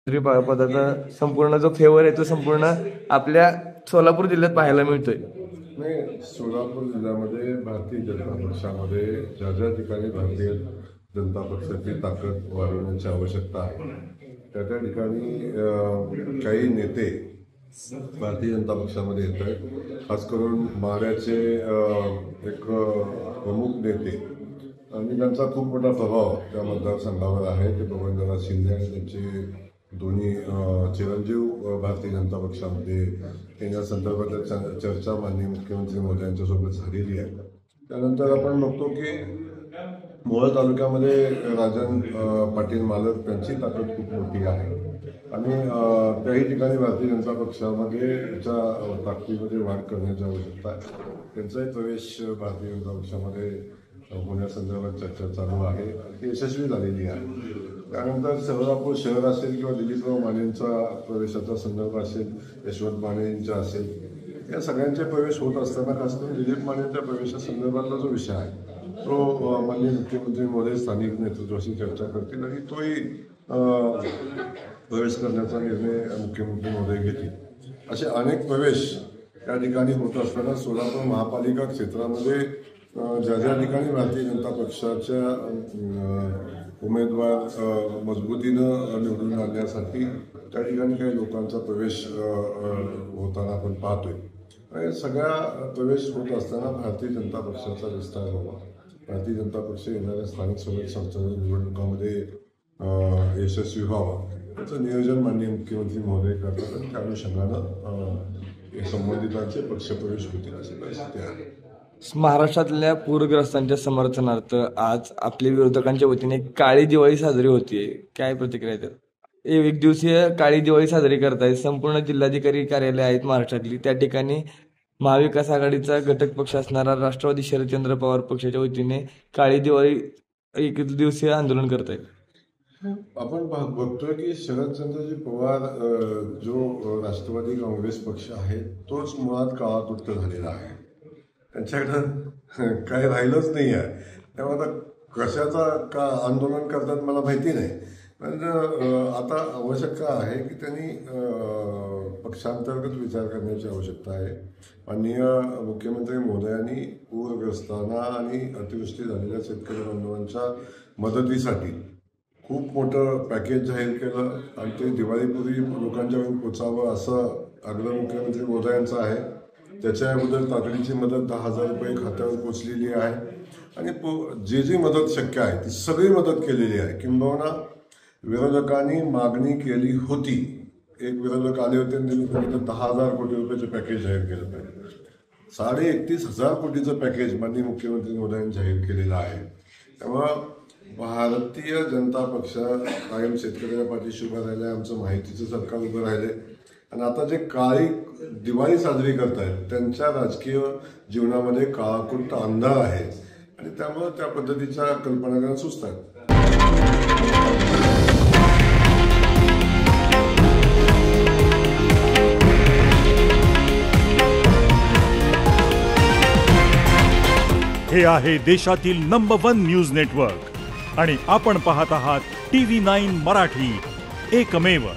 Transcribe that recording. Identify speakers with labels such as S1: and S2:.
S1: पदाचा संपूर्ण जो फेवर आहे तो संपूर्ण आपल्या सोलापूर जिल्ह्यात पाहायला मिळतोय।
S2: नाही, सोलापूर जिल्ह्यामध्ये भारतीय जनता पक्षामध्ये ज्या ज्या ठिकाणी भारतीय जनता पक्षाची ताकद वाढवण्याची आवश्यकता आहे त्या ठिकाणी काही नेते भारतीय जनता पक्षामध्ये येत आहेत। खास करून माढ्याचे एक प्रमुख नेते आणि त्यांचा खूप मोठा प्रभाव त्या मतदारसंघावर आहे ते बबनदादा शिंदे आणि त्यांचे दोन्ही चिरंजीव भारतीय जनता पक्षामध्ये या संदर्भात चर्चा माननीय मुख्यमंत्री मोदी यांच्यासोबत झालेली आहे। त्यानंतर आपण बघतो की मोहोळ तालुक्यामध्ये राजन पाटील मालक यांची ताकद खूप मोठी आहे आणि त्याही ठिकाणी भारतीय जनता पक्षामध्ये त्याच्या ताकदीमध्ये वाढ करण्याची आवश्यकता आहे। त्यांचाही प्रवेश भारतीय जनता पक्षामध्ये होण्यासंदर्भात चर्चा चालू आहे, ती यशस्वी झालेली आहे। त्यानंतर सोलापूर शहर असेल किंवा दिलीपराव मानेंचा प्रवेशाचा संदर्भ असेल, यशवंत माने यांचा असेल, या सगळ्यांचे प्रवेश होत असताना खास करून दिलीप मानेंच्या प्रवेशासंदर्भातला जो विषय आहे तो माननीय मुख्यमंत्री महोदय स्थानिक नेतृत्वाशी चर्चा करतील आणि तोही प्रवेश करण्याचा निर्णय मुख्यमंत्री महोदय घेतील। असे अनेक प्रवेश या ठिकाणी होत असताना सोलापूर महापालिका क्षेत्रामध्ये ज्या ज्या ठिकाणी भारतीय जनता पक्षाच्या उमेदवार मजबूतीनं निवडून आणण्यासाठी त्या ठिकाणी काही लोकांचा प्रवेश होताना आपण पाहतोय आणि सगळ्या प्रवेश होत असताना भारतीय जनता पक्षाचा विस्तार व्हावा, भारतीय जनता पक्ष येणाऱ्या स्थानिक स्वराज्य संस्थांच्या निवडणुकामध्ये यशस्वी व्हावा याचं नियोजन माननीय मुख्यमंत्री महोदय करतात आणि त्या अनुषंगानं संबंधितांचे पक्षप्रवेश होतील अशी परिस्थिती आहे।
S1: महाराष्ट्रातल्या पूरग्रस्तांच्या समर्थनार्थ आज आपल्या विरोधकांच्या वतीने काळी दिवाळी साजरी होतीये, काय प्रतिक्रिया आहे? एक दिवसीय काळी दिवाळी साजरी करतायत, संपूर्ण जिल्हाधिकारी कार्यालय आहेत महाराष्ट्रातली, त्या ठिकाणी महाविकास आघाडीचा घटक पक्ष असणारा राष्ट्रवादी शरदचंद्र पवार पक्षाच्या वतीने काळी दिवाळी एक दिवसीय आंदोलन करतायत।
S2: आपण बघतोय की शरदचंद्रजी पवार जो राष्ट्रवादी काँग्रेस पक्ष आहे तोच मुळात काळाकुट्ट झालेला आहे, त्यांच्याकडं काही राहिलंच नाही आहे। त्यामुळे आता कशाचा का आंदोलन करतात मला माहिती नाही, पण आता आवश्यकता आहे की त्यांनी पक्षांतर्गत विचार करण्याची आवश्यकता आहे। माननीय मुख्यमंत्री महोदयांनी पूरग्रस्तांना आणि अतिवृष्टी झालेल्या शेतकरी बांधवांच्या मदतीसाठी खूप मोठं पॅकेज जाहीर केलं आणि ते दिवाळीपूर्वी लोकांच्यापर्यंत पोचावं असं आग्रह मुख्यमंत्री महोदयांचा आहे। त्याच्याबद्दल तातडीची मदत 10,000 रुपये खात्यावर पोचलेली आहे आणि जी जी मदत शक्य आहे ती सगळी मदत केलेली आहे। किंबहुना विरोधकांनी मागणी केली होती, एक विरोधक आले होते आणि त्यांनी 10,000 कोटी रुपयाचं पॅकेज जाहीर केलं पाहिजे, 31,500 कोटीचं पॅकेज माननीय मुख्यमंत्री महोदयांनी जाहीर केलेलं आहे। त्यामुळं भारतीय जनता पक्ष कायम शेतकऱ्याच्या पाठीशी उभं राहिलं आहे, आमचं माहितीचं सरकार उभं राहिले आणि आता जे काळी दिवाळी साजरी करतायत त्यांच्या राजकीय जीवनामध्ये काळाकुट्ट अंधार आहे आणि त्यामुळे त्या पद्धतीच्या कल्पना करणं सुस्त आहे।
S3: हे आहे देशातील नंबर 1 न्यूज नेटवर्क आणि आपण पाहत आहात TV9 मराठी, एकमेव।